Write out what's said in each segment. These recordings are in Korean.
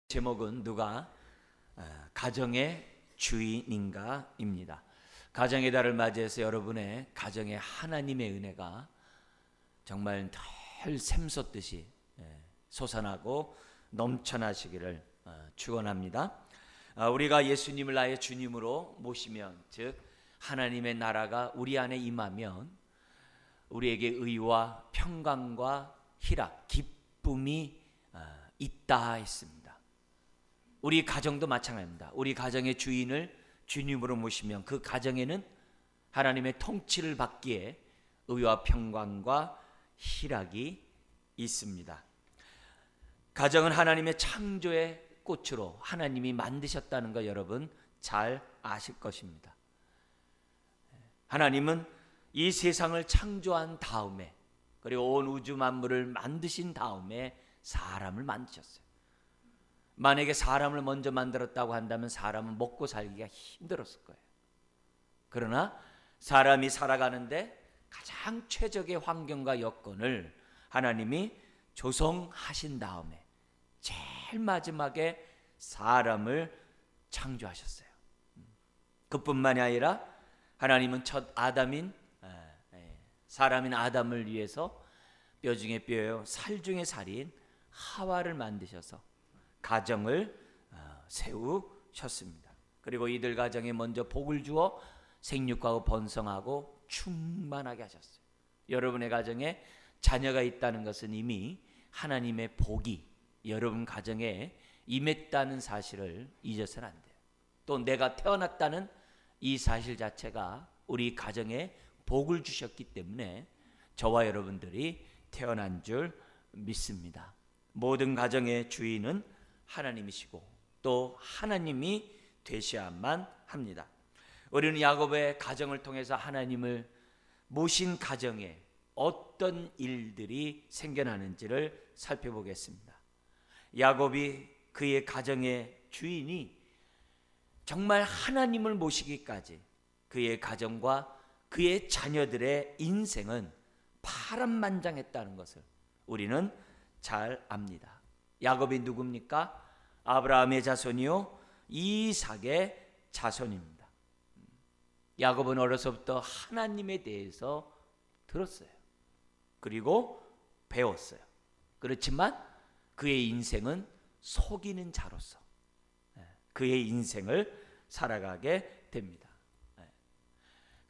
제목은 누가 가정의 주인인가입니다. 가정의 달을 맞이해서 여러분의 가정에 하나님의 은혜가 정말 늘 샘솟듯이 솟아나고 넘쳐나시기를 축원합니다. 우리가 예수님을 나의 주님으로 모시면, 즉 하나님의 나라가 우리 안에 임하면 우리에게 의와 평강과 희락, 기쁨이 있다 했습니다. 우리 가정도 마찬가지입니다. 우리 가정의 주인을 주님으로 모시면 그 가정에는 하나님의 통치를 받기에 의와 평강과 희락이 있습니다. 가정은 하나님의 창조의 꽃으로 하나님이 만드셨다는 거 여러분 잘 아실 것입니다. 하나님은 이 세상을 창조한 다음에, 그리고 온 우주 만물을 만드신 다음에 사람을 만드셨어요. 만약에 사람을 먼저 만들었다고 한다면 사람은 먹고 살기가 힘들었을 거예요. 그러나 사람이 살아가는데 가장 최적의 환경과 여건을 하나님이 조성하신 다음에 제일 마지막에 사람을 창조하셨어요. 그뿐만이 아니라 하나님은 첫 아담인 사람인 아담을 위해서 뼈 중에 뼈요 살 중에 살인 하와를 만드셔서 가정을 세우셨습니다. 그리고 이들 가정에 먼저 복을 주어 생육하고 번성하고 충만하게 하셨어요. 여러분의 가정에 자녀가 있다는 것은 이미 하나님의 복이 여러분 가정에 임했다는 사실을 잊어서는 안 돼요. 또 내가 태어났다는 이 사실 자체가 우리 가정에 복을 주셨기 때문에 저와 여러분들이 태어난 줄 믿습니다. 모든 가정의 주인은 하나님이시고 또 하나님이 되셔야만 합니다. 우리는 야곱의 가정을 통해서 하나님을 모신 가정에 어떤 일들이 생겨나는지를 살펴보겠습니다. 야곱이 그의 가정의 주인이 정말 하나님을 모시기까지 그의 가정과 그의 자녀들의 인생은 파란만장했다는 것을 우리는 잘 압니다. 야곱이 누굽니까? 아브라함의 자손이요 이삭의 자손입니다. 야곱은 어려서부터 하나님에 대해서 들었어요. 그리고 배웠어요. 그렇지만 그의 인생은 속이는 자로서 그의 인생을 살아가게 됩니다.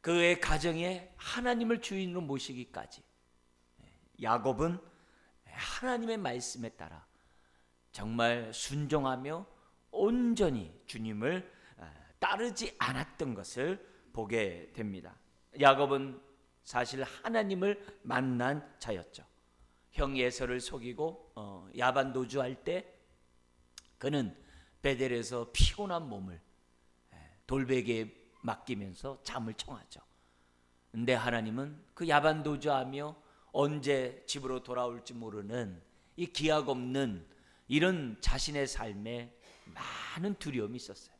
그의 가정에 하나님을 주인으로 모시기까지 야곱은 하나님의 말씀에 따라 정말 순종하며 온전히 주님을 따르지 않았던 것을 보게 됩니다. 야곱은 사실 하나님을 만난 자였죠. 형 에서를 속이고 야반 도주할 때 그는 베델에서 피곤한 몸을 돌베개에 맡기면서 잠을 청하죠. 근데 하나님은 그 야반 도주하며 언제 집으로 돌아올지 모르는 이 기약 없는 이런 자신의 삶에 많은 두려움이 있었어요.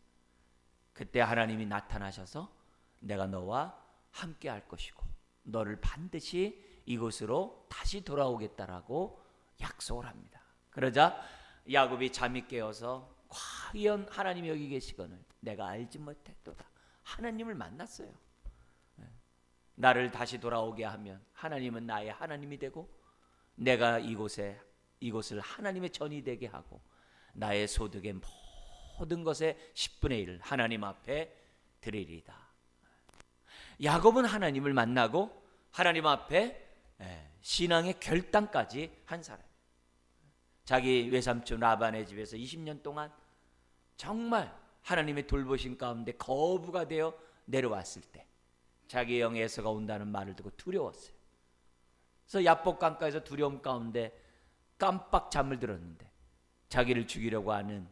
그때 하나님이 나타나셔서 내가 너와 함께 할 것이고 너를 반드시 이곳으로 다시 돌아오겠다라고 약속을 합니다. 그러자 야곱이 잠이 깨어서 과연 하나님이 여기 계시거늘 내가 알지 못했도다. 하나님을 만났어요. 나를 다시 돌아오게 하면 하나님은 나의 하나님이 되고 내가 이곳을 하나님의 전이 되게 하고 나의 소득의 모든 것의 10분의 1을 하나님 앞에 드리리다. 야곱은 하나님을 만나고 하나님 앞에 신앙의 결단까지 한 사람이에요. 자기 외삼촌 라반의 집에서 20년 동안 정말 하나님의 돌보신 가운데 거부가 되어 내려왔을 때 자기 형 에서가 온다는 말을 듣고 두려웠어요. 그래서 야복강가에서 두려움 가운데 깜빡 잠을 들었는데 자기를 죽이려고 하는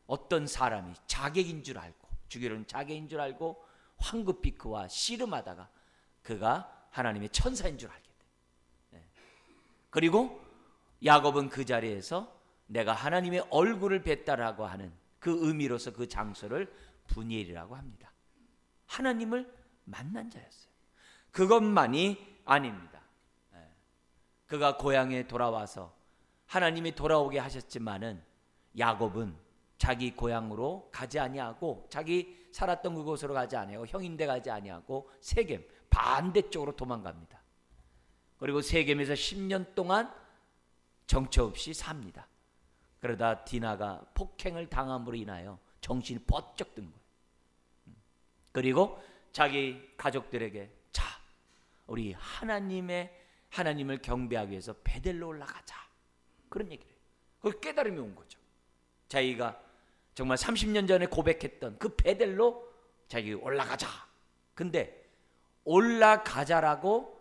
어떤 사람이 자객인 줄 알고 죽이려는 자객인 줄 알고 황급히 그와 씨름하다가 그가 하나님의 천사인 줄 알게 돼. 그리고 야곱은 그 자리에서 내가 하나님의 얼굴을 뵀다라고 하는 그 의미로서 그 장소를 분이엘이라고 합니다. 하나님을 만난 자였어요. 그것만이 아닙니다. 그가 고향에 돌아와서 하나님이 돌아오게 하셨지만은 야곱은 자기 고향으로 가지 아니하고 자기 살았던 그곳으로 가지 아니하고 형인데 가지 아니하고 세겜 반대쪽으로 도망갑니다. 그리고 세겜에서 10년 동안 정처 없이 삽니다. 그러다 디나가 폭행을 당함으로 인하여 정신이 번쩍 든 거예요. 그리고 자기 가족들에게 자, 우리 하나님을 경배하기 위해서 베델로 올라가자, 그런 얘기를 해요. 그 깨달음이 온 거죠. 자기가 정말 30년 전에 고백했던 그 베델로 자기 올라가자. 근데 올라가자라고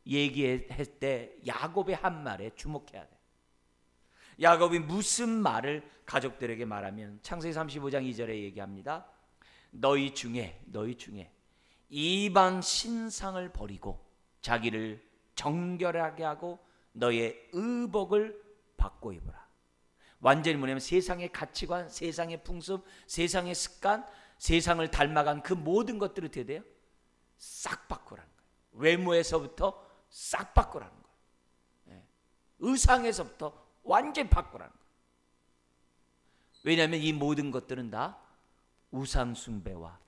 얘기했을 때 야곱의 한 말에 주목해야 돼. 야곱이 무슨 말을 가족들에게 말하면 창세기 35장 2절에 얘기합니다. 너희 중에 이방 신상을 버리고 자기를 정결하게 하고 너의 의복을 바꿔 입으라. 완전히 뭐냐면 세상의 가치관, 세상의 풍습, 세상의 습관, 세상을 닮아간 그 모든 것들을 어떻게 돼요? 싹 바꾸라는 거예요. 외모에서부터 싹 바꾸라는 거예요. 의상에서부터 완전히 바꾸라는 거예요. 왜냐하면 이 모든 것들은 다 우상 숭배와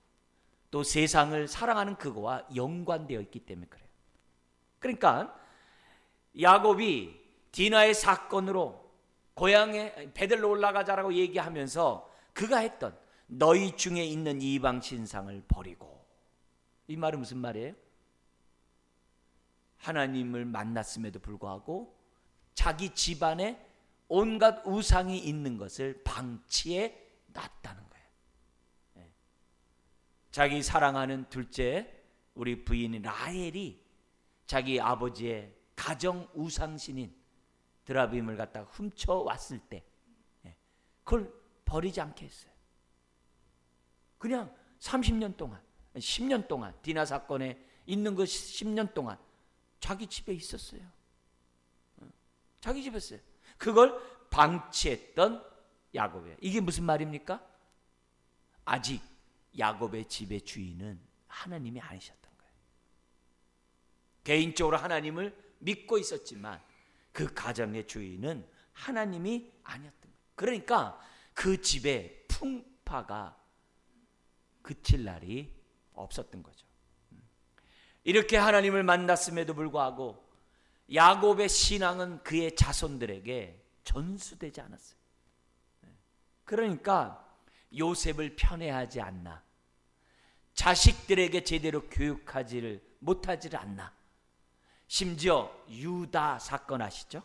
또 세상을 사랑하는 그거와 연관되어 있기 때문에 그래요. 그러니까 야곱이 디나의 사건으로 고향에 베델로 올라가자라고 얘기하면서 그가 했던 너희 중에 있는 이방 신상을 버리고, 이 말은 무슨 말이에요? 하나님을 만났음에도 불구하고 자기 집안에 온갖 우상이 있는 것을 방치해 놨다는 거예요. 자기 사랑하는 둘째 우리 부인 라헬이 자기 아버지의 가정 우상신인 드라빔을 갖다가 훔쳐왔을 때 그걸 버리지 않게 했어요. 그냥 30년 동안 10년 동안 디나 사건에 있는 그 10년 동안 자기 집에 있었어요. 자기 집에 있어요. 그걸 방치했던 야곱이에요. 이게 무슨 말입니까? 아직 야곱의 집의 주인은 하나님이 아니셨던 거예요. 개인적으로 하나님을 믿고 있었지만 그 가정의 주인은 하나님이 아니었던 거예요. 그러니까 그 집에 풍파가 그칠 날이 없었던 거죠. 이렇게 하나님을 만났음에도 불구하고 야곱의 신앙은 그의 자손들에게 전수되지 않았어요. 그러니까 요셉을 편애하지 않나, 자식들에게 제대로 교육하지를 못하지를 않나, 심지어 유다 사건 아시죠?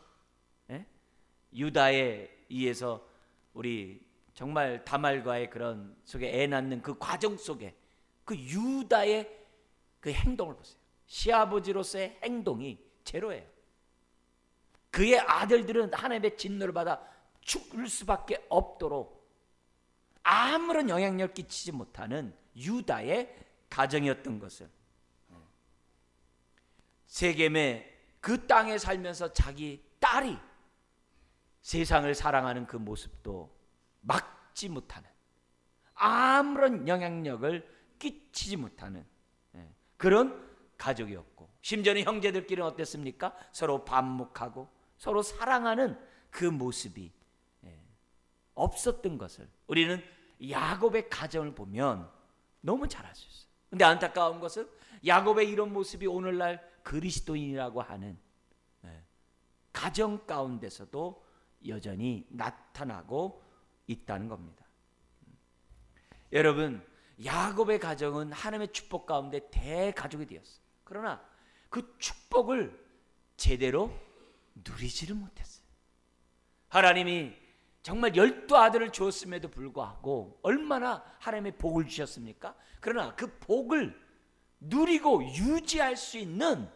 유다에 의해서 우리 정말 다말과의 그런 속에 애 낳는 그 과정 속에 그 유다의 그 행동을 보세요. 시아버지로서의 행동이 제로예요. 그의 아들들은 하나님의 진노를 받아 죽을 수밖에 없도록 아무런 영향력 끼치지 못하는 유다의 가정이었던 것을, 세겜의 그 땅에 살면서 자기 딸이 세상을 사랑하는 그 모습도 막지 못하는, 아무런 영향력을 끼치지 못하는 그런 가족이었고, 심지어는 형제들끼리는 어땠습니까? 서로 반목하고 서로 사랑하는 그 모습이 없었던 것을 우리는 야곱의 가정을 보면 너무 잘 알 수 있어요. 그런데 안타까운 것은 야곱의 이런 모습이 오늘날 그리스도인이라고 하는 가정 가운데서도 여전히 나타나고 있다는 겁니다. 여러분, 야곱의 가정은 하나님의 축복 가운데 대가족이 되었어요. 그러나 그 축복을 제대로 누리지를 못했어요. 하나님이 정말 12아들을 주었음에도 불구하고 얼마나 하나님의 복을 주셨습니까? 그러나 그 복을 누리고 유지할 수 있는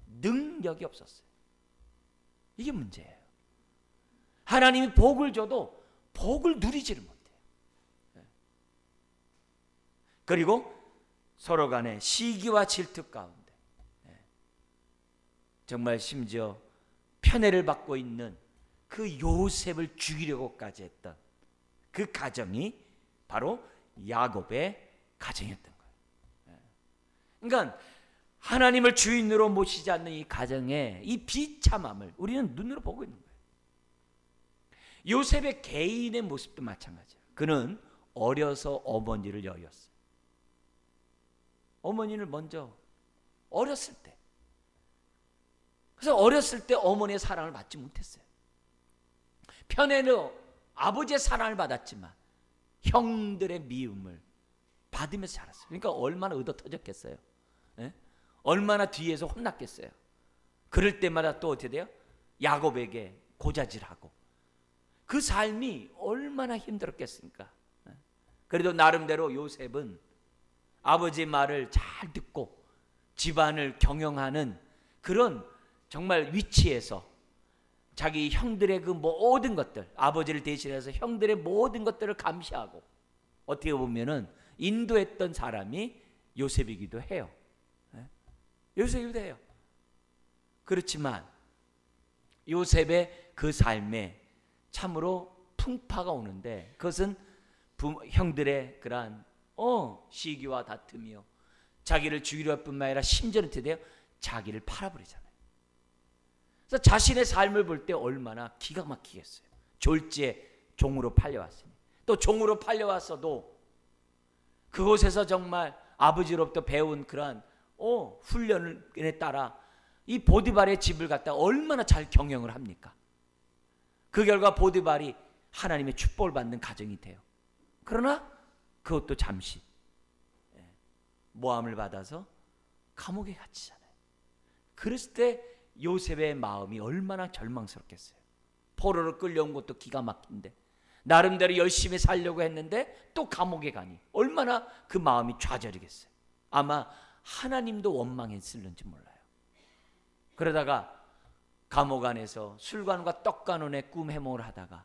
능력이 없었어요. 이게 문제예요. 하나님이 복을 줘도 복을 누리지를 못해요. 그리고 서로 간에 시기와 질투 가운데 정말 심지어 편애를 받고 있는 그 요셉을 죽이려고까지 했던 그 가정이 바로 야곱의 가정이었던 거예요. 그러니까 하나님을 주인으로 모시지 않는 이 가정의 이 비참함을 우리는 눈으로 보고 있는 거예요. 요셉의 개인의 모습도 마찬가지예요. 그는 어려서 어머니를 여렸어요. 어머니를 먼저 어렸을 때. 그래서 어렸을 때 어머니의 사랑을 받지 못했어요. 편에는 아버지의 사랑을 받았지만 형들의 미움을 받으면서 자랐어요. 그러니까 얼마나 의도 터졌겠어요. 예? 얼마나 뒤에서 혼났겠어요. 그럴 때마다 또 어떻게 돼요? 야곱에게 고자질하고. 그 삶이 얼마나 힘들었겠습니까? 예? 그래도 나름대로 요셉은 아버지의 말을 잘 듣고 집안을 경영하는 그런 정말 위치에서 자기 형들의 그 모든 것들, 아버지를 대신해서 형들의 모든 것들을 감시하고 어떻게 보면은 인도했던 사람이 요셉이기도 해요. 요셉이기도 해요. 그렇지만 요셉의 그 삶에 참으로 풍파가 오는데 그것은 형들의 그러한 시기와 다툼이요, 자기를 죽이려 할 뿐만 아니라 심지어는 어떻게 돼요? 자기를 팔아버리잖아요. 그래서 자신의 삶을 볼 때 얼마나 기가 막히겠어요. 졸지에 종으로 팔려왔으니, 또 종으로 팔려왔어도 그곳에서 정말 아버지로부터 배운 그러한 훈련에 따라 이 보디발의 집을 갖다가 얼마나 잘 경영을 합니까? 그 결과 보디발이 하나님의 축복을 받는 가정이 돼요. 그러나 그것도 잠시 모함을 받아서 감옥에 갇히잖아요. 그랬을 때 요셉의 마음이 얼마나 절망스럽겠어요. 포로로 끌려온 것도 기가 막힌데 나름대로 열심히 살려고 했는데 또 감옥에 가니 얼마나 그 마음이 좌절이겠어요. 아마 하나님도 원망했을는지 몰라요. 그러다가 감옥 안에서 술관원과 떡관원의 꿈 해몽을 하다가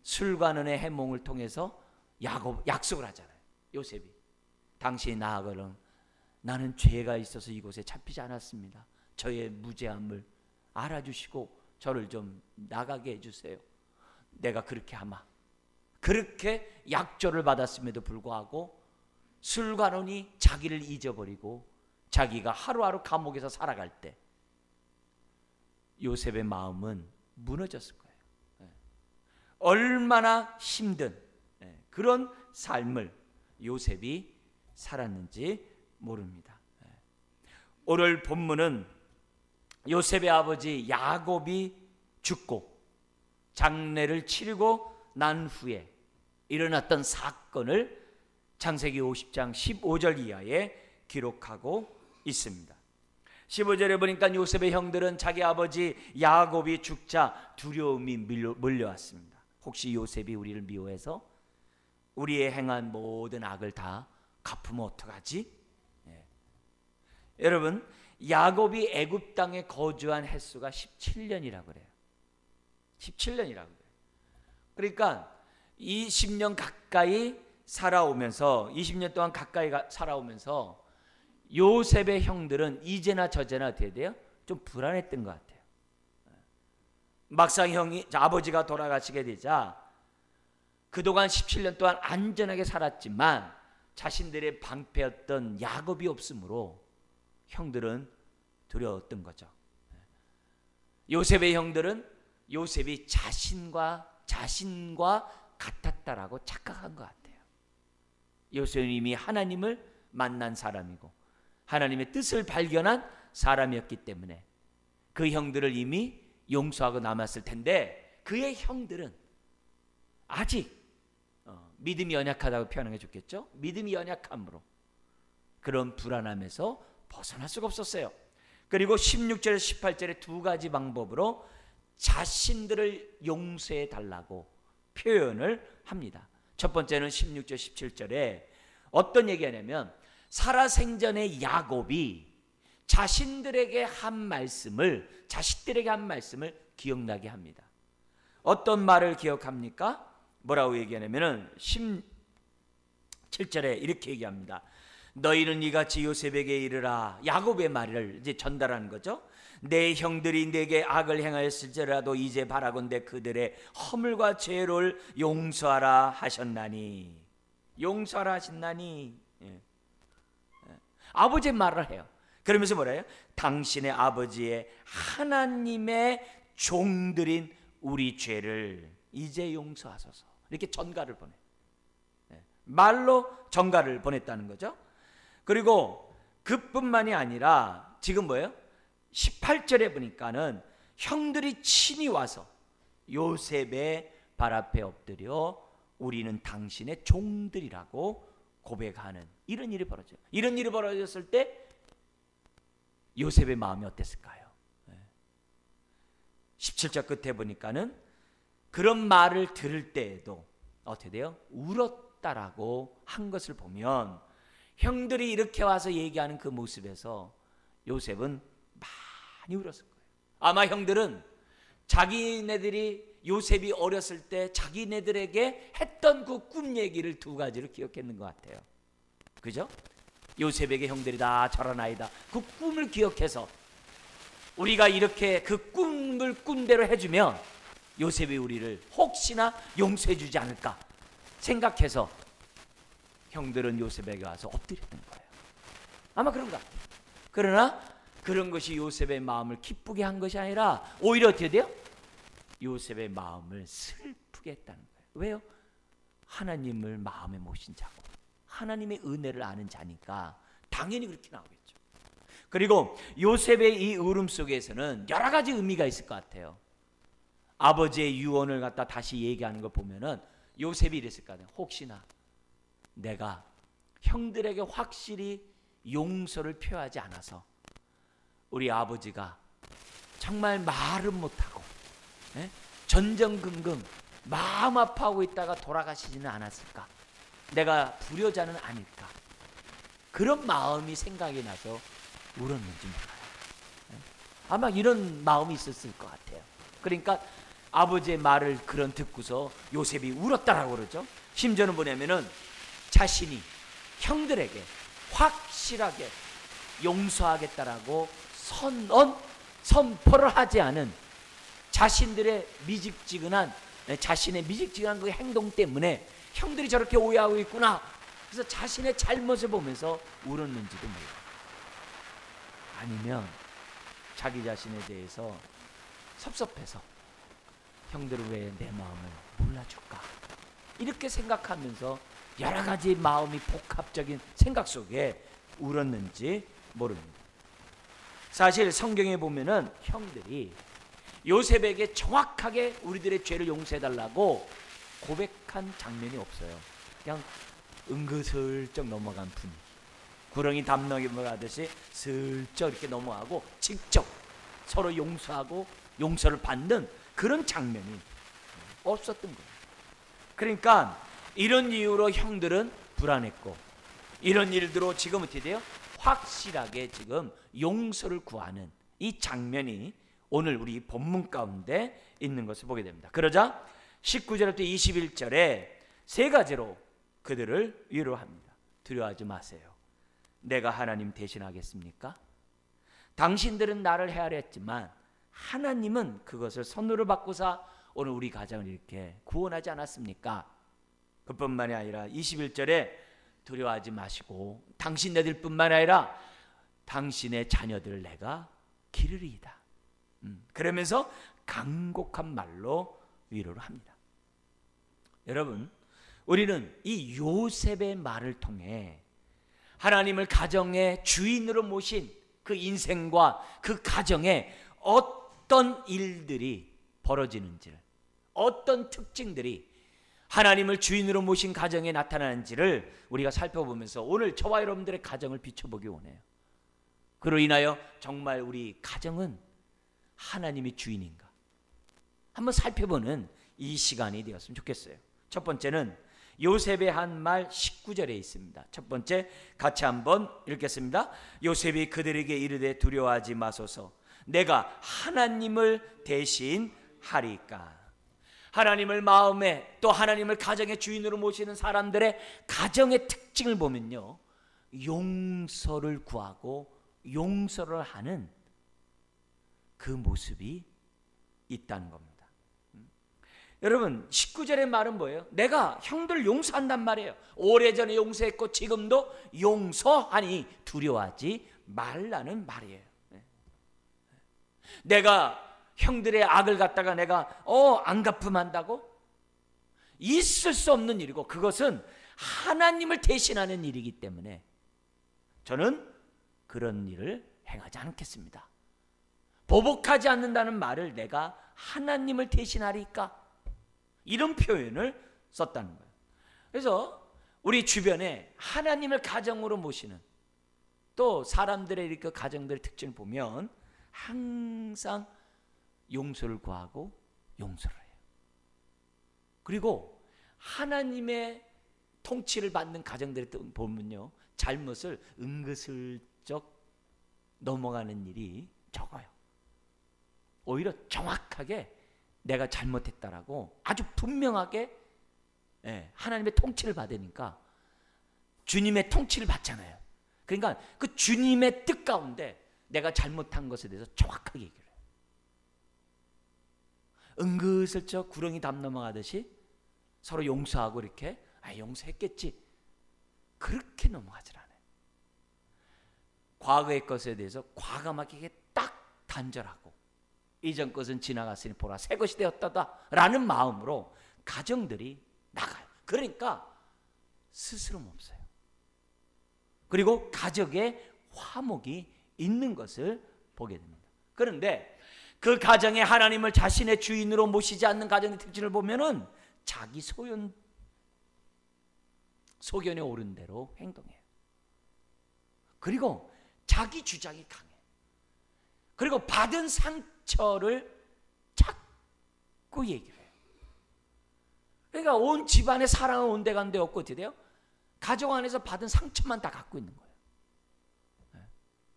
술관원의 해몽을 통해서 약속을 하잖아요. 요셉이, 당신이 나아가는 나는 죄가 있어서 이곳에 잡히지 않았습니다. 저의 무죄함을 알아주시고 저를 좀 나가게 해주세요. 내가 그렇게 하마. 그렇게 약조를 받았음에도 불구하고 술관원이 자기를 잊어버리고 자기가 하루하루 감옥에서 살아갈 때 요셉의 마음은 무너졌을 거예요. 얼마나 힘든 그런 삶을 요셉이 살았는지 모릅니다. 오늘 본문은 요셉의 아버지 야곱이 죽고 장례를 치르고 난 후에 일어났던 사건을 창세기 50장 15절 이하에 기록하고 있습니다. 15절에 보니까 요셉의 형들은 자기 아버지 야곱이 죽자 두려움이 몰려왔습니다. 혹시 요셉이 우리를 미워해서 우리의 행한 모든 악을 다 갚으면 어떡하지? 여러분, 야곱이 애굽 땅에 거주한 횟수가 17년이라고 그래요. 17년이라고 그래요. 그러니까 20년 가까이 살아오면서 20년 동안 가까이 살아오면서 요셉의 형들은 이제나 저제나 어떻게 돼요? 좀 불안했던 것 같아요. 막상 아버지가 돌아가시게 되자 그동안 17년 동안 안전하게 살았지만 자신들의 방패였던 야곱이 없으므로 형들은 두려웠던 거죠. 요셉의 형들은 요셉이 자신과 같았다라고 착각한 것 같아요. 요셉은 이미 하나님을 만난 사람이고 하나님의 뜻을 발견한 사람이었기 때문에 그 형들을 이미 용서하고 남았을 텐데 그의 형들은 아직 믿음이 연약하다고 표현하는 게 좋겠죠. 믿음이 연약함으로 그런 불안함에서 벗어날 수가 없었어요. 그리고 16절 18절에 두 가지 방법으로 자신들을 용서해 달라고 표현을 합니다. 첫 번째는 16절 17절에 어떤 얘기하냐면 살아생전에 야곱이 자식들에게 한 말씀을 기억나게 합니다. 어떤 말을 기억합니까? 뭐라고 얘기하냐면은 17절에 이렇게 얘기합니다. 너희는 이같이 요셉에게 이르라. 야곱의 말을 이제 전달하는 거죠. 내 형들이 내게 악을 행하였을지라도 이제 바라건대 그들의 허물과 죄를 용서하라 하셨나니. 용서하라 하셨나니. 아버지의 말을 해요. 그러면서 뭐래요? 당신의 아버지의 하나님의 종들인 우리 죄를 이제 용서하소서. 이렇게 전가를 보내. 말로 전가를 보냈다는 거죠. 그리고 그뿐만이 아니라 지금 뭐예요? 18절에 보니까는 형들이 친히 와서 요셉의 발 앞에 엎드려 우리는 당신의 종들이라고 고백하는 이런 일이 벌어져요. 이런 일이 벌어졌을 때 요셉의 마음이 어땠을까요? 17절 끝에 보니까는 그런 말을 들을 때에도 어떻게 돼요? 울었다라고 한 것을 보면 형들이 이렇게 와서 얘기하는 그 모습에서 요셉은 많이 울었을 거예요. 아마 형들은 자기네들이 요셉이 어렸을 때 자기네들에게 했던 그 꿈 얘기를 두 가지를 기억했는 것 같아요. 그죠? 요셉에게 형들이 다 저런 아이다. 그 꿈을 기억해서 우리가 이렇게 그 꿈을 꾼 대로 해주면 요셉이 우리를 혹시나 용서해 주지 않을까 생각해서 형들은 요셉에게 와서 엎드렸던 거예요. 아마 그런 것 같아요. 그러나 그런 것이 요셉의 마음을 기쁘게 한 것이 아니라 오히려 어떻게 돼요? 요셉의 마음을 슬프게 했다는 거예요. 왜요? 하나님을 마음에 모신 자고 하나님의 은혜를 아는 자니까 당연히 그렇게 나오겠죠. 그리고 요셉의 이 울음 속에서는 여러 가지 의미가 있을 것 같아요. 아버지의 유언을 갖다 다시 얘기하는 걸 보면은 요셉이 이랬을 거 아니에요. 혹시나 내가 형들에게 확실히 용서를 표하지 않아서 우리 아버지가 정말 말은 못하고 전전긍긍 마음 아파하고 있다가 돌아가시지는 않았을까? 내가 불효자는 아닐까? 그런 마음이 생각이 나서 울었는지 몰라요. 아마 이런 마음이 있었을 것 같아요. 그러니까 아버지의 말을 그런 듣고서 요셉이 울었다라고 그러죠. 심지어는 뭐냐면은 자신이 형들에게 확실하게 용서하겠다라고 선포를 하지 않은 자신들의 자신의 미직지근한 그 행동 때문에 형들이 저렇게 오해하고 있구나. 그래서 자신의 잘못을 보면서 울었는지도 몰라요. 아니면 자기 자신에 대해서 섭섭해서 형들은 왜 내 마음을 몰라줄까? 이렇게 생각하면서 여러 가지 마음이 복합적인 생각 속에 울었는지 모릅니다. 사실 성경에 보면은 형들이 요셉에게 정확하게 우리들의 죄를 용서해달라고 고백한 장면이 없어요. 그냥 은근슬쩍 넘어간 분위기. 구렁이 담 넘어가듯이 슬쩍 이렇게 넘어가고 직접 서로 용서하고 용서를 받는 그런 장면이 없었던 거예요. 그러니까 이런 이유로 형들은 불안했고 이런 일들로 지금 어떻게 돼요? 확실하게 지금 용서를 구하는 이 장면이 오늘 우리 본문 가운데 있는 것을 보게 됩니다. 그러자 19절부터 21절에 세 가지로 그들을 위로합니다. 두려워하지 마세요. 내가 하나님 대신하겠습니까? 당신들은 나를 헤아려 했지만 하나님은 그것을 선으로 바꾸사 오늘 우리 가정을 이렇게 구원하지 않았습니까? 그뿐만이 아니라 21절에 두려워하지 마시고 당신네들 뿐만 아니라 당신의 자녀들을 내가 기르리이다. 그러면서 간곡한 말로 위로를 합니다. 여러분, 우리는 이 요셉의 말을 통해 하나님을 가정의 주인으로 모신 그 인생과 그 가정에 어떤 일들이 벌어지는지를, 어떤 특징들이 하나님을 주인으로 모신 가정에 나타나는지를 우리가 살펴보면서 오늘 저와 여러분들의 가정을 비춰보기 원해요. 그로 인하여 정말 우리 가정은 하나님이 주인인가 한번 살펴보는 이 시간이 되었으면 좋겠어요. 첫 번째는 요셉의 한 말 19절에 있습니다. 첫 번째 같이 한번 읽겠습니다. 요셉이 그들에게 이르되 두려워하지 마소서 내가 하나님을 대신하리까. 하나님을 마음에 또 하나님을 가정의 주인으로 모시는 사람들의 가정의 특징을 보면요, 용서를 구하고 용서를 하는 그 모습이 있다는 겁니다. 여러분 19절의 말은 뭐예요? 내가 형들 용서한단 말이에요. 오래전에 용서했고 지금도 용서하니 두려워하지 말라는 말이에요. 내가 형들의 악을 갖다가 내가 안 갚음한다고? 있을 수 없는 일이고 그것은 하나님을 대신하는 일이기 때문에 저는 그런 일을 행하지 않겠습니다. 보복하지 않는다는 말을 내가 하나님을 대신하리까? 이런 표현을 썼다는 거예요. 그래서 우리 주변에 하나님을 가정으로 모시는 또 사람들의 이렇게 가정들의 특징을 보면 항상 용서를 구하고 용서를 해요. 그리고 하나님의 통치를 받는 가정들을 보면요, 잘못을 은근슬쩍 넘어가는 일이 적어요. 오히려 정확하게 내가 잘못했다라고 아주 분명하게 하나님의 통치를 받으니까 주님의 통치를 받잖아요. 그러니까 그 주님의 뜻 가운데 내가 잘못한 것에 대해서 정확하게 얘기를 해요. 은근슬쩍 구렁이 담 넘어가듯이 서로 용서하고 이렇게 용서했겠지 그렇게 넘어가질 않아요. 과거의 것에 대해서 과감하게 딱 단절하고 이전 것은 지나갔으니 보라 새 것이 되었다라는 마음으로 가정들이 나가요. 그러니까 스스럼 없어요. 그리고 가정의 화목이 있는 것을 보게 됩니다. 그런데 그 가정에 하나님을 자신의 주인으로 모시지 않는 가정의 특징을 보면은 자기 소견에 오른 대로 행동해요. 그리고 자기 주장이 강해. 그리고 받은 상처를 자꾸 얘기를 해요. 그러니까 온 집안의 사랑은 온데간데 없고 어떻게 돼요? 가정 안에서 받은 상처만 다 갖고 있는 거예요.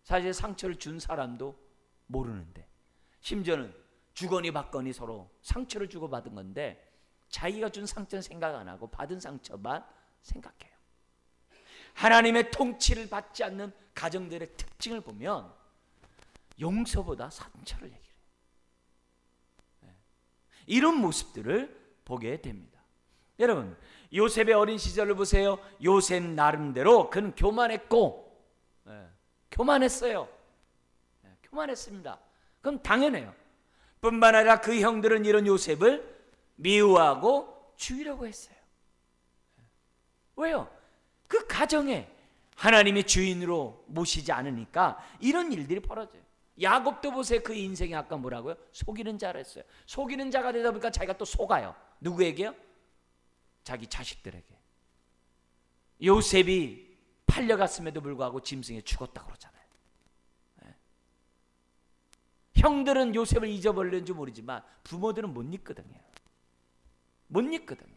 사실 상처를 준 사람도 모르는데 심지어는 주거니 받거니 서로 상처를 주고받은 건데 자기가 준 상처는 생각 안 하고 받은 상처만 생각해요. 하나님의 통치를 받지 않는 가정들의 특징을 보면 용서보다 상처를 얘기해요. 이런 모습들을 보게 됩니다. 여러분, 요셉의 어린 시절을 보세요. 요셉 나름대로 그는 교만했고 교만했어요. 교만했습니다. 그럼 당연해요. 뿐만 아니라 그 형들은 이런 요셉을 미워하고 죽이려고 했어요. 왜요? 그 가정에 하나님이 주인으로 모시지 않으니까 이런 일들이 벌어져요. 야곱도 보세요. 그 인생이 아까 뭐라고요? 속이는 자라 했어요. 속이는 자가 되다 보니까 자기가 또 속아요. 누구에게요? 자기 자식들에게. 요셉이 팔려갔음에도 불구하고 짐승에 죽었다고 그러잖아요. 형들은 요셉을 잊어버리는지 모르지만 부모들은 못 잊거든요. 못 잊거든요.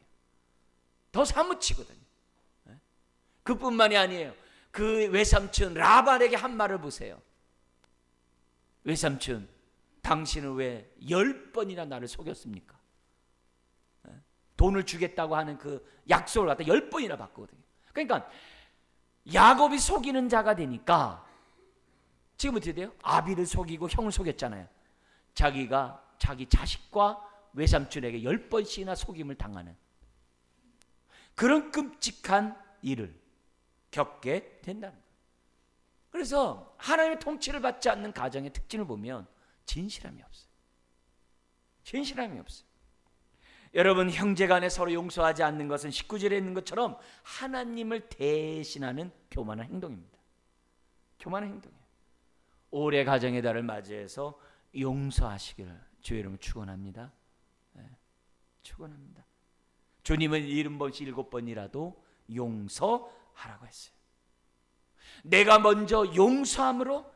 더 사무치거든요. 그뿐만이 아니에요. 그 외삼촌 라반에게 한 말을 보세요. 외삼촌, 당신은 왜 10번이나 나를 속였습니까? 돈을 주겠다고 하는 그 약속을 갖다 10번이나 받거든요. 그러니까 야곱이 속이는 자가 되니까 지금 어떻게 돼요? 아비를 속이고 형을 속였잖아요. 자기가 자기 자식과 외삼촌에게 10번씩이나 속임을 당하는 그런 끔찍한 일을 겪게 된다는 거예요. 그래서 하나님의 통치를 받지 않는 가정의 특징을 보면 진실함이 없어요. 진실함이 없어요. 여러분, 형제간에 서로 용서하지 않는 것은 19절에 있는 것처럼 하나님을 대신하는 교만한 행동입니다. 교만한 행동이에요. 올해 가정의 달을 맞이해서 용서하시기를 주의 이름으로 축원합니다. 축원합니다. 주님은 70번씩 7번이라도 용서하라고 했어요. 내가 먼저 용서함으로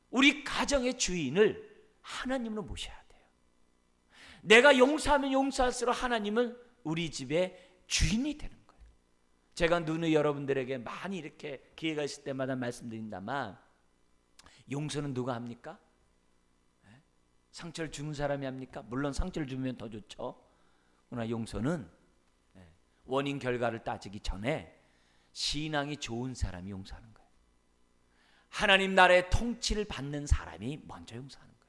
우리 가정의 주인을 하나님으로 모셔야 돼요. 내가 용서하면 용서할수록 하나님은 우리 집의 주인이 되는 거예요. 제가 누누이 여러분들에게 많이 이렇게 기회가 있을 때마다 말씀드린다만 용서는 누가 합니까? 상처를 주는 사람이 합니까? 물론 상처를 주면 더 좋죠. 그러나 용서는 원인 결과를 따지기 전에 신앙이 좋은 사람이 용서하는 거예요. 하나님 나라의 통치를 받는 사람이 먼저 용서하는 거예요.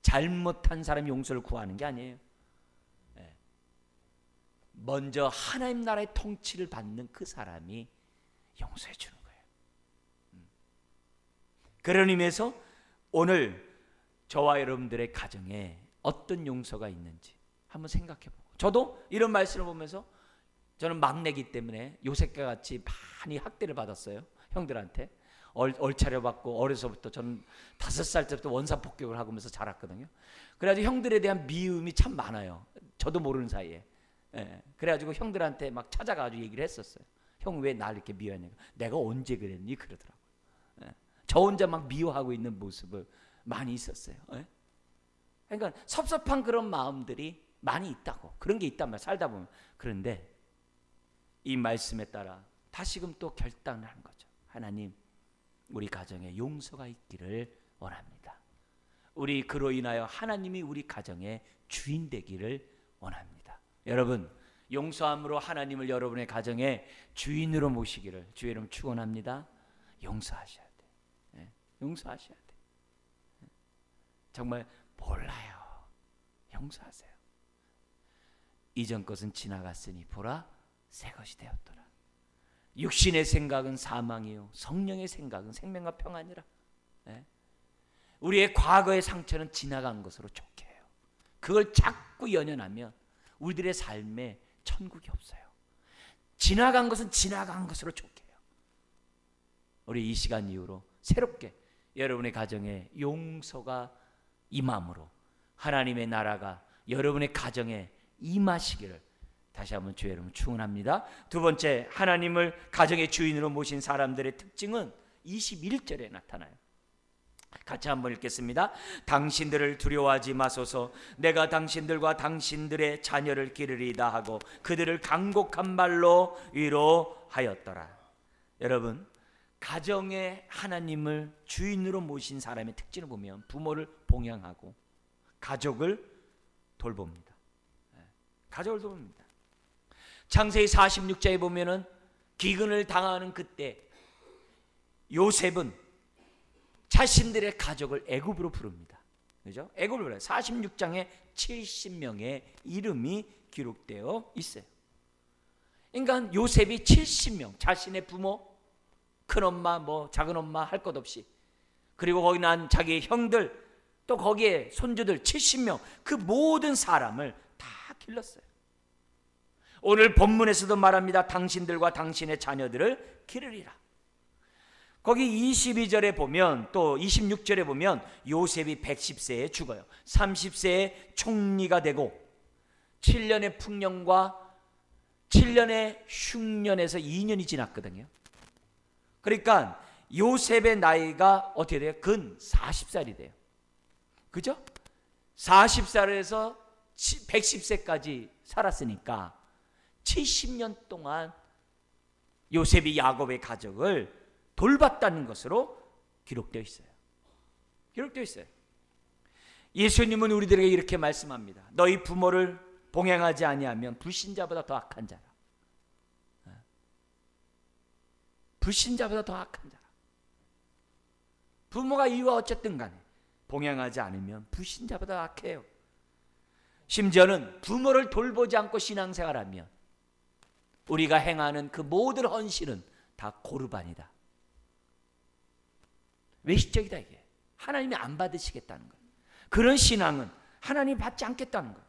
잘못한 사람이 용서를 구하는 게 아니에요. 먼저 하나님 나라의 통치를 받는 그 사람이 용서해 주는 거예요. 그런 의미에서 오늘 저와 여러분들의 가정에 어떤 용서가 있는지 한번 생각해 보고 저도 이런 말씀을 보면서 저는 막내기 때문에 요셉과 같이 많이 학대를 받았어요. 형들한테 얼차려 받고 어려서부터 저는 5살 때부터 원산 폭격을 하면서 자랐거든요. 그래가지고 형들에 대한 미움이 참 많아요. 저도 모르는 사이에. 예. 그래가지고 형들한테 막 찾아가지고 얘기를 했었어요. 형 왜 날 이렇게 미워하냐고. 내가 언제 그랬니? 그러더라고요. 예. 저 혼자 막 미워하고 있는 모습을 많이 있었어요. 예. 그러니까 섭섭한 그런 마음들이 많이 있다고. 그런 게 있단 말이야. 살다 보면. 그런데 이 말씀에 따라 다시금 또 결단을 하는 거죠. 하나님, 우리 가정에 용서가 있기를 원합니다. 우리 그로 인하여 하나님이 우리 가정의 주인 되기를 원합니다. 여러분, 용서함으로 하나님을 여러분의 가정의 주인으로 모시기를 주의 이름 축원합니다. 용서하셔야 돼. 네, 용서하셔야 돼. 정말 몰라요. 용서하세요. 이전 것은 지나갔으니 보라 새 것이 되었더라. 육신의 생각은 사망이요 성령의 생각은 생명과 평안이라. 네? 우리의 과거의 상처는 지나간 것으로 좋게 해요. 그걸 자꾸 연연하면 우리들의 삶에 천국이 없어요. 지나간 것은 지나간 것으로 좋게 해요. 우리 이 시간 이후로 새롭게 여러분의 가정에 용서가 임함으로 하나님의 나라가 여러분의 가정에 임하시기를 다시 한번 주의 이름으로 축원합니다. 두 번째, 하나님을 가정의 주인으로 모신 사람들의 특징은 21절에 나타나요. 같이 한번 읽겠습니다. 당신들을 두려워하지 마소서. 내가 당신들과 당신들의 자녀를 기르리다 하고 그들을 간곡한 말로 위로하였더라. 여러분, 가정에 하나님을 주인으로 모신 사람의 특징을 보면 부모를 봉양하고 가족을 돌봅니다. 가족을 돌봅니다. 창세기 46장에 보면은 기근을 당하는 그때 요셉은 자신들의 가족을 애굽으로 부릅니다. 그죠? 애굽으로 불러요. 46장에 70명의 이름이 기록되어 있어요. 그러니까 요셉이 70명, 자신의 부모, 큰엄마, 뭐 작은엄마 할 것 없이, 그리고 거기 난 자기의 형들, 또 거기에 손주들 70명, 그 모든 사람을 다 길렀어요. 오늘 본문에서도 말합니다. 당신들과 당신의 자녀들을 기르리라. 거기 22절에 보면, 또 26절에 보면 요셉이 110세에 죽어요. 30세에 총리가 되고 7년의 풍년과 7년의 흉년에서 2년이 지났거든요. 그러니까 요셉의 나이가 어떻게 돼요? 근 40살이 돼요. 그죠? 40살에서 110세까지 살았으니까 70년 동안 요셉이 야곱의 가족을 돌봤다는 것으로 기록되어 있어요. 기록되어 있어요. 예수님은 우리들에게 이렇게 말씀합니다. 너희 부모를 봉양하지 아니하면 불신자보다 더 악한 자라. 불신자보다 더 악한 자라. 부모가 이유가 어쨌든 간에 봉양하지 않으면 불신자보다 악해요. 심지어는 부모를 돌보지 않고 신앙생활하면 우리가 행하는 그 모든 헌신은 다 고르반이다. 외식적이다. 이게 하나님이 안 받으시겠다는 거예요. 그런 신앙은 하나님이 받지 않겠다는 거예요.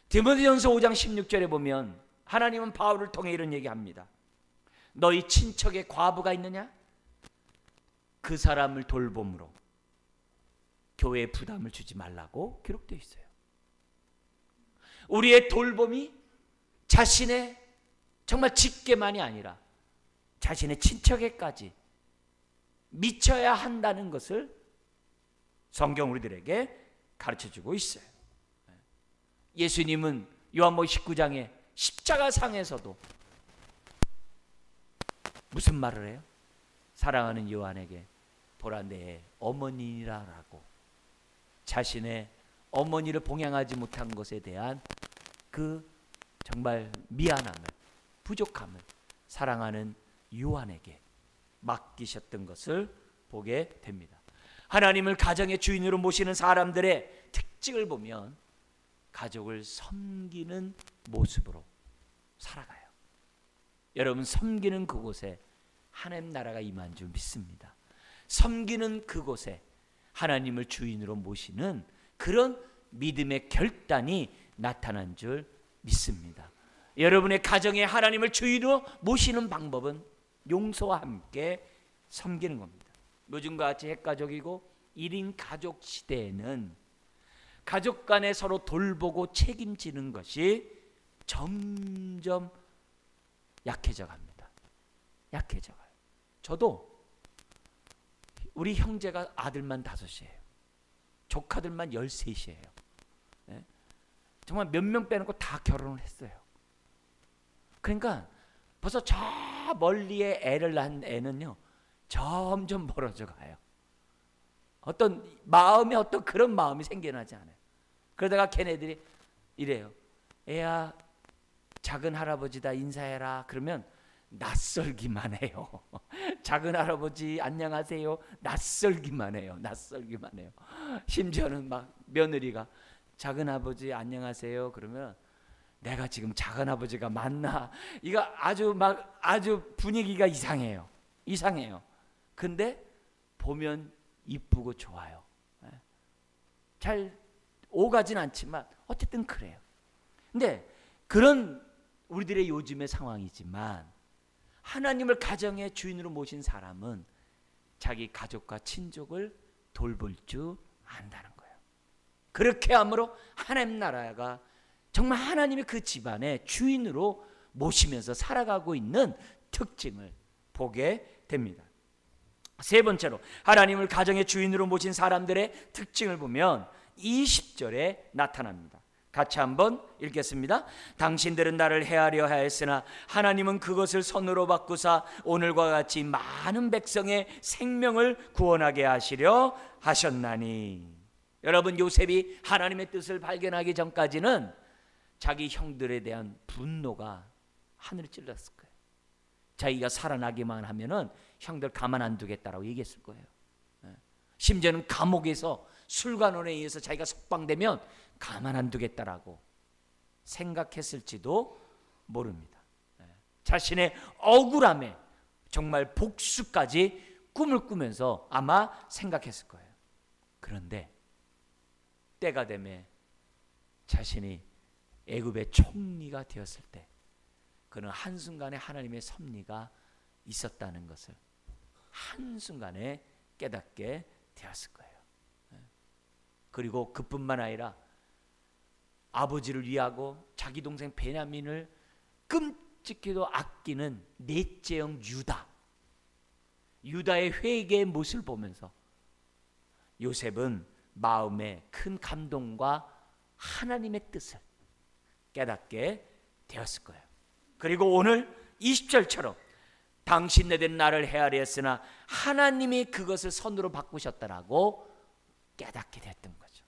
디모데전서 5장 16절에 보면 하나님은 바울을 통해 이런 얘기합니다. 너희 친척에 과부가 있느냐? 그 사람을 돌봄으로 교회에 부담을 주지 말라고 기록되어 있어요. 우리의 돌봄이 자신의 정말 직계만이 아니라 자신의 친척에까지 미쳐야 한다는 것을 성경 우리들에게 가르쳐주고 있어요. 예수님은 요한복음 19장에 십자가상에서도 무슨 말을 해요? 사랑하는 요한에게 보라 내 어머니라라고, 자신의 어머니를 봉양하지 못한 것에 대한 그 정말 미안함을, 부족함을 사랑하는 요한에게 맡기셨던 것을 보게 됩니다. 하나님을 가정의 주인으로 모시는 사람들의 특징을 보면 가족을 섬기는 모습으로 살아가요. 여러분, 섬기는 그곳에 하나님 나라가 임한 줄 믿습니다. 섬기는 그곳에 하나님을 주인으로 모시는 그런 믿음의 결단이 나타난 줄 믿습니다. 여러분의 가정에 하나님을 주인으로 모시는 방법은 용서와 함께 섬기는 겁니다. 요즘과 같이 핵가족이고 1인 가족 시대에는 가족 간에 서로 돌보고 책임지는 것이 점점 약해져 갑니다. 약해져 가요. 저도 우리 형제가 아들만 5이에요. 조카들만 13이에요. 네? 정말 몇 명 빼놓고 다 결혼을 했어요. 그러니까 벌써 저 멀리에 애를 낳은 애는요 점점 멀어져 가요. 어떤 마음에 어떤 그런 마음이 생겨나지 않아요. 그러다가 걔네들이 이래요. 애야 작은 할아버지다 인사해라. 그러면 낯설기만 해요. 작은 할아버지 안녕하세요. 낯설기만 해요. 낯설기만 해요. 심지어는 막 며느리가 작은 아버지 안녕하세요. 그러면 내가 지금 작은 아버지가 맞나? 이거 아주 분위기가 이상해요. 이상해요. 근데 보면 이쁘고 좋아요. 잘 오가진 않지만 어쨌든 그래요. 근데 그런 우리들의 요즘의 상황이지만 하나님을 가정의 주인으로 모신 사람은 자기 가족과 친족을 돌볼 줄 안다는 거예요. 그렇게 함으로 하나님 나라가 정말 하나님의 그 집안의 주인으로 모시면서 살아가고 있는 특징을 보게 됩니다. 세 번째로 하나님을 가정의 주인으로 모신 사람들의 특징을 보면 20절에 나타납니다. 같이 한번 읽겠습니다. 당신들은 나를 헤아려 하였으나 하나님은 그것을 선으로 바꾸사 오늘과 같이 많은 백성의 생명을 구원하게 하시려 하셨나니. 여러분, 요셉이 하나님의 뜻을 발견하기 전까지는 자기 형들에 대한 분노가 하늘을 찔렀을 거예요. 자기가 살아나기만 하면은 형들 가만 안 두겠다라고 얘기했을 거예요. 심지어는 감옥에서 술관원에 의해서 자기가 석방되면 가만 안 두겠다라고 생각했을지도 모릅니다. 자신의 억울함에 정말 복수까지 꿈을 꾸면서 아마 생각했을 거예요. 그런데 때가 되매 자신이 애굽의 총리가 되었을 때 그는 한순간에 하나님의 섭리가 있었다는 것을 한순간에 깨닫게 되었을 거예요. 그리고 그뿐만 아니라 아버지를 위하고 자기 동생 베냐민을 끔찍히도 아끼는 넷째 형 유다의 회개의 모습을 보면서 요셉은 마음에 큰 감동과 하나님의 뜻을 깨닫게 되었을 거예요. 그리고 오늘 20절처럼 당신네들 나를 헤아려 했으나 하나님이 그것을 선으로 바꾸셨다라고 깨닫게 됐던 거죠.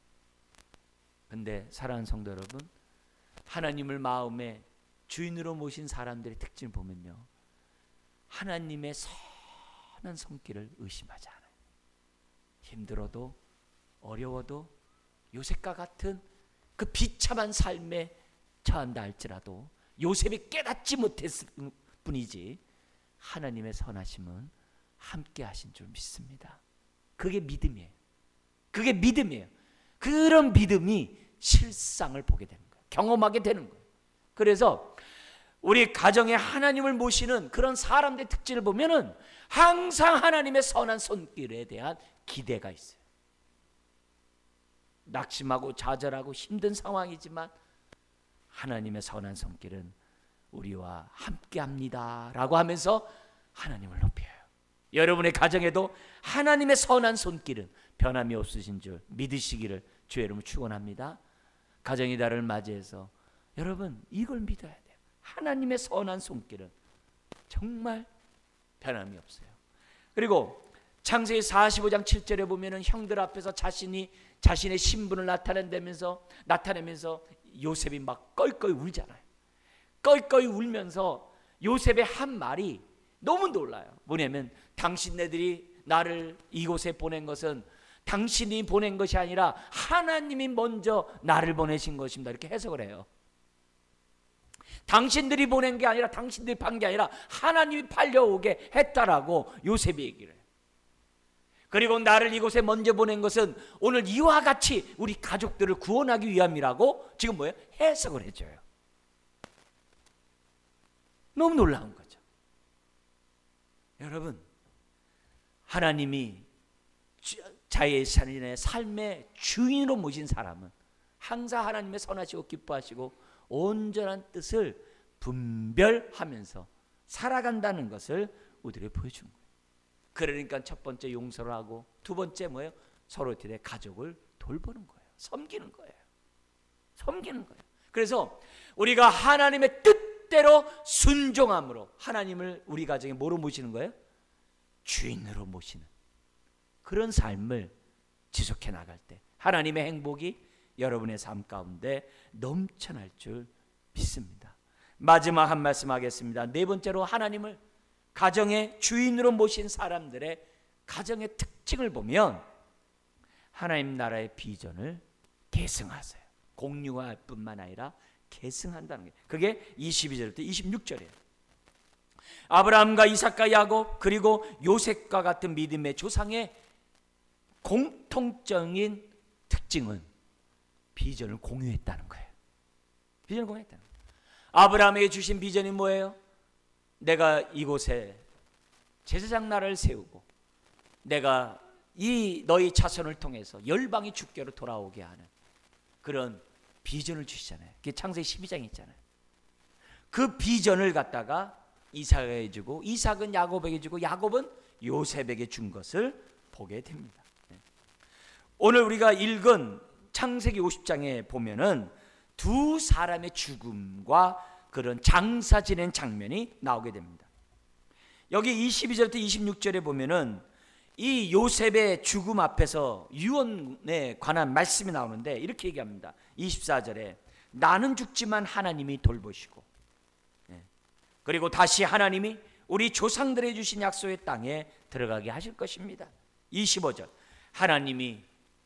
근데 사랑하는 성도 여러분, 하나님을 마음의 주인으로 모신 사람들의 특징을 보면요, 하나님의 선한 손길을 의심하지 않아요. 힘들어도 어려워도 요셉과 같은 그 비참한 삶에 처한다 할지라도 요셉이 깨닫지 못했을 뿐이지 하나님의 선하심은 함께 하신 줄 믿습니다. 그게 믿음이에요. 그게 믿음이에요. 그런 믿음이 실상을 보게 되는 거예요. 경험하게 되는 거예요. 그래서 우리 가정에 하나님을 모시는 그런 사람들의 특징을 보면은 항상 하나님의 선한 손길에 대한 기대가 있어요. 낙심하고 좌절하고 힘든 상황이지만 하나님의 선한 손길은 우리와 함께합니다 라고 하면서 하나님을 높여요. 여러분의 가정에도 하나님의 선한 손길은 변함이 없으신 줄 믿으시기를 주의 이름으로 축원합니다. 가정의 달을 맞이해서 여러분 이걸 믿어야 돼요. 하나님의 선한 손길은 정말 변함이 없어요. 그리고 창세기 45장 7절에 보면은 형들 앞에서 자신의 신분을 나타내면서 요셉이 막 껄껄 울잖아요. 껄껄 울면서 요셉의 한 말이 너무 놀라요. 뭐냐면 당신네들이 나를 이곳에 보낸 것은 당신이 보낸 것이 아니라 하나님이 먼저 나를 보내신 것입니다. 이렇게 해석을 해요. 당신들이 보낸 게 아니라 당신들이 판 게 아니라 하나님이 팔려오게 했다라고 요셉이 얘기를 해요. 그리고 나를 이곳에 먼저 보낸 것은 오늘 이와 같이 우리 가족들을 구원하기 위함이라고 지금 뭐예요? 해석을 해줘요. 너무 놀라운 거죠. 여러분, 하나님이 자의 삶의 주인으로 모신 사람은 항상 하나님의 선하시고 기뻐하시고 온전한 뜻을 분별하면서 살아간다는 것을 우리에게 보여준 거예요. 그러니까 첫 번째 용서를 하고 두 번째 뭐예요? 서로 가족을 돌보는 거예요. 섬기는 거예요. 섬기는 거예요. 그래서 우리가 하나님의 뜻대로 순종함으로 하나님을 우리 가정에 뭐로 모시는 거예요? 주인으로 모시는 그런 삶을 지속해 나갈 때 하나님의 행복이 여러분의 삶 가운데 넘쳐날 줄 믿습니다. 마지막 한 말씀 하겠습니다. 네 번째로 하나님을 가정의 주인으로 모신 사람들의 가정의 특징을 보면 하나님 나라의 비전을 계승하세요. 공유할 뿐만 아니라 계승한다는 게 그게 22절부터 26절이에요. 아브라함과 이삭과 야곱 그리고 요셉과 같은 믿음의 조상의 공통적인 특징은 비전을 공유했다는 거예요. 비전을 공유했다는 거예요. 아브라함에게 주신 비전이 뭐예요? 내가 이곳에 제사장 나라를 세우고 내가 이 너희 자손을 통해서 열방이 주께로 돌아오게 하는 그런 비전을 주시잖아요. 그게 창세기 12장에 있잖아요. 그 비전을 갖다가 이삭에게 주고 이삭은 야곱에게 주고 야곱은 요셉에게 준 것을 보게 됩니다. 오늘 우리가 읽은 창세기 50장에 보면은 두 사람의 죽음과 그런 장사 지낸 장면이 나오게 됩니다. 여기 22절부터 26절에 보면은 이 요셉의 죽음 앞에서 유언에 관한 말씀이 나오는데 이렇게 얘기합니다. 24절에 나는 죽지만 하나님이 돌보시고 그리고 다시 하나님이 우리 조상들에게 주신 약속의 땅에 들어가게 하실 것입니다. 25절 하나님이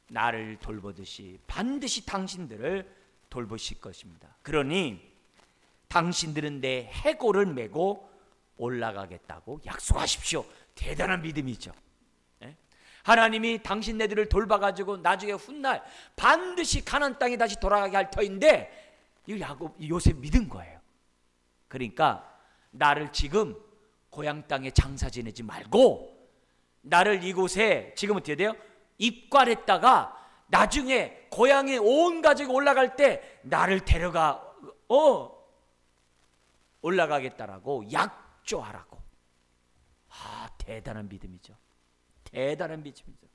나를 돌보듯이 반드시 당신들을 돌보실 것입니다. 그러니 당신들은 내 해골을 메고 올라가겠다고 약속하십시오. 대단한 믿음이죠. 하나님이 당신네들을 돌봐가지고 나중에 훗날 반드시 가나안 땅에 다시 돌아가게 할 터인데 이 요셉 믿은 거예요. 그러니까 나를 지금 고향 땅에 장사 지내지 말고 나를 이곳에 지금 어떻게 돼요? 입관했다가 나중에 고향에 온 가족이 올라갈 때 나를 데려가 올라가겠다라고 약조하라고. 대단한 믿음이죠. 대단한 믿음이죠.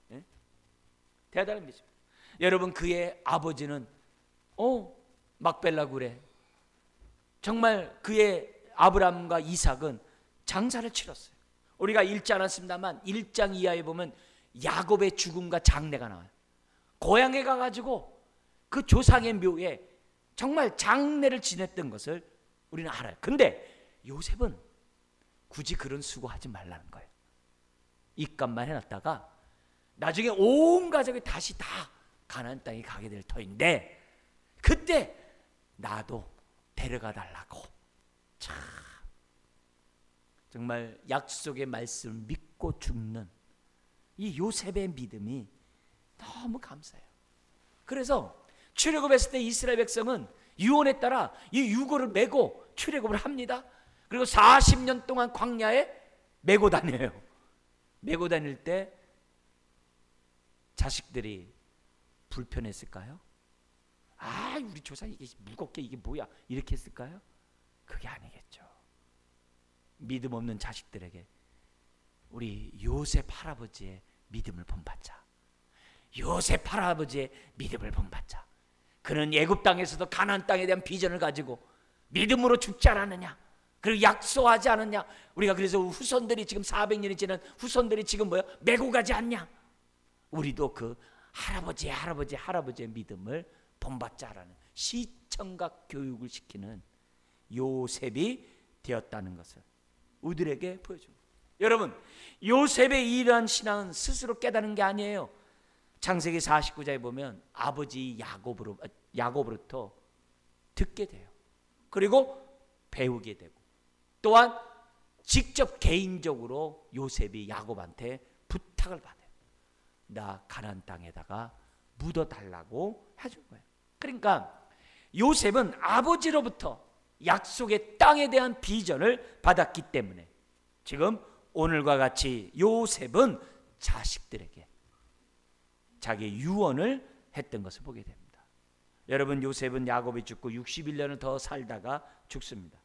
네? 대단한 믿음. 여러분 그의 아버지는 막벨라 굴에 정말 그의 아브라함과 이삭은 장사를 치렀어요. 우리가 읽지 않았습니다만 1장 이하에 보면 야곱의 죽음과 장례가 나와요. 고향에 가가지고 그 조상의 묘에 정말 장례를 지냈던 것을 우리는 알아요. 근데 요셉은 굳이 그런 수고하지 말라는 거예요. 입감만 해놨다가 나중에 온 가족이 다시 다 가나안 땅에 가게 될 터인데 그때 나도 데려가 달라고. 참 정말 약속의 말씀을 믿고 죽는 이 요셉의 믿음이 너무 감사해요. 그래서 출애굽했을 때 이스라엘 백성은 유언에 따라 이 유고를 메고 출애굽을 합니다. 그리고 40년 동안 광야에 메고 다녀요. 메고 다닐 때 자식들이 불편했을까요? 우리 조상이 이게 무겁게 이게 뭐야 이렇게 했을까요? 그게 아니겠죠. 믿음 없는 자식들에게 우리 요셉 할아버지의 믿음을 본받자. 요셉 할아버지의 믿음을 본받자. 그는 애굽 땅에서도 가나안 땅에 대한 비전을 가지고 믿음으로 죽지 않았느냐, 그리고 약속하지 않았냐. 우리가 그래서 후손들이 지금 400년이 지난 후손들이 지금 뭐야 메고 가지 않냐. 우리도 그 할아버지의 믿음을 본받자라는 시청각 교육을 시키는 요셉이 되었다는 것을 우리에게 보여줍니다. 여러분 요셉의 이러한 신앙은 스스로 깨닫는 게 아니에요. 창세기 49장에 보면 아버지 야곱으로부터 듣게 돼요. 그리고 배우게 되고 또한 직접 개인적으로 요셉이 야곱한테 부탁을 받아요. 나 가나안 땅에다가 묻어달라고 해준 거예요. 그러니까 요셉은 아버지로부터 약속의 땅에 대한 비전을 받았기 때문에 지금 오늘과 같이 요셉은 자식들에게 자기의 유언을 했던 것을 보게 됩니다. 여러분, 요셉은 야곱이 죽고 61년을 더 살다가 죽습니다.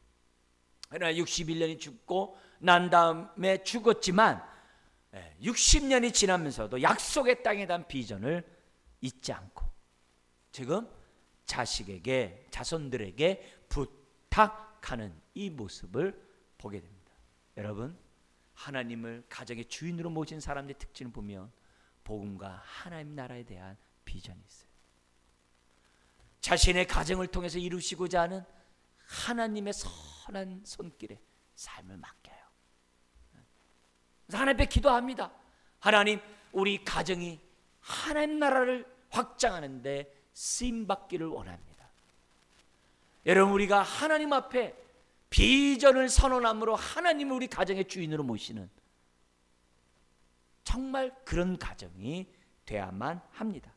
그러나 61년이 죽고 난 다음에 죽었지만 60년이 지나면서도 약속의 땅에 대한 비전을 잊지 않고 지금 자식에게, 자손들에게 부탁하는 이 모습을 보게 됩니다. 여러분, 하나님을 가정의 주인으로 모신 사람들의 특징을 보면 복음과 하나님 나라에 대한 비전이 있어요. 자신의 가정을 통해서 이루시고자 하는 하나님의 선한 손길에 삶을 맡겨요. 그래서 하나님 앞에 기도합니다. 하나님, 우리 가정이 하나님 나라를 확장하는데 쓰임받기를 원합니다. 여러분, 우리가 하나님 앞에 비전을 선언함으로 하나님을 우리 가정의 주인으로 모시는 정말 그런 가정이 돼야만 합니다.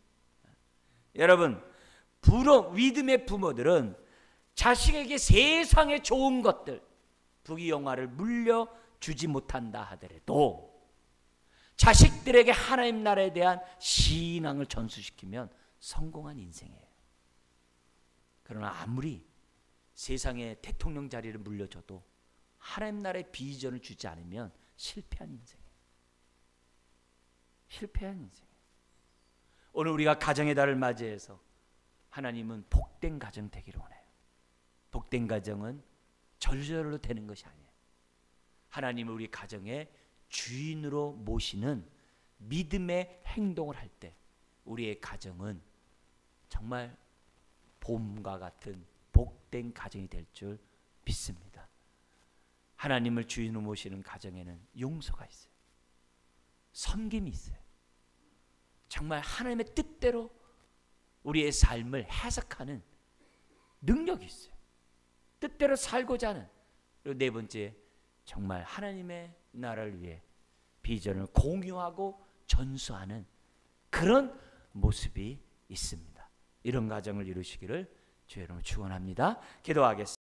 여러분, 믿음의 부모들은 자식에게 세상의 좋은 것들, 부귀영화를 물려주지 못한다 하더라도 자식들에게 하나님 나라에 대한 신앙을 전수시키면 성공한 인생이에요. 그러나 아무리 세상의 대통령 자리를 물려줘도 하나님 나라의 비전을 주지 않으면 실패한 인생이에요. 실패한 인생이에요. 오늘 우리가 가정의 달을 맞이해서 하나님은 복된 가정 되기를 원해요. 복된 가정은 절절로 되는 것이 아니에요. 하나님을 우리 가정의 주인으로 모시는 믿음의 행동을 할 때 우리의 가정은 정말 봄과 같은 복된 가정이 될 줄 믿습니다. 하나님을 주인으로 모시는 가정에는 용서가 있어요. 섬김이 있어요. 정말 하나님의 뜻대로 우리의 삶을 해석하는 능력이 있어요. 뜻대로 살고자 하는. 그리고 네 번째, 정말 하나님의 나라를 위해 비전을 공유하고 전수하는 그런 모습이 있습니다. 이런 가정을 이루시기를 주의 이름으로 축원합니다. 기도하겠습니다.